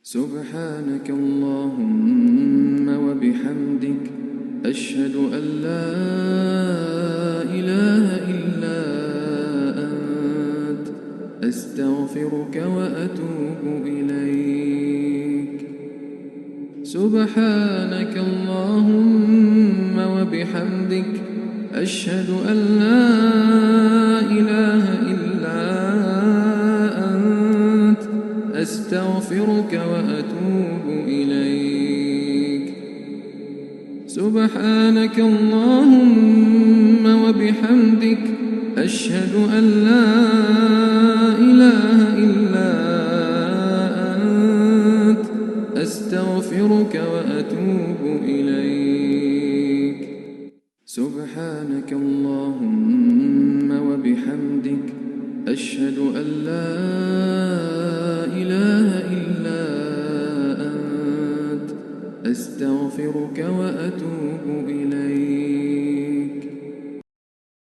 سبحانك اللهم وبحمدك أشهد أن لا إله إلا أنت أستغفرك وأتوب إليك. سبحانك اللهم وبحمدك أشهد أن لا إله إلا أنت أستغفرك وأتوب إليك. سبحانك اللهم وبحمدك أشهد أن لا إله إلا أنت أستغفرك وأتوب إليك. سبحانك اللهم وبحمدك أشهد أن لا إله إلا أنت أستغفرك وأتوب إليك.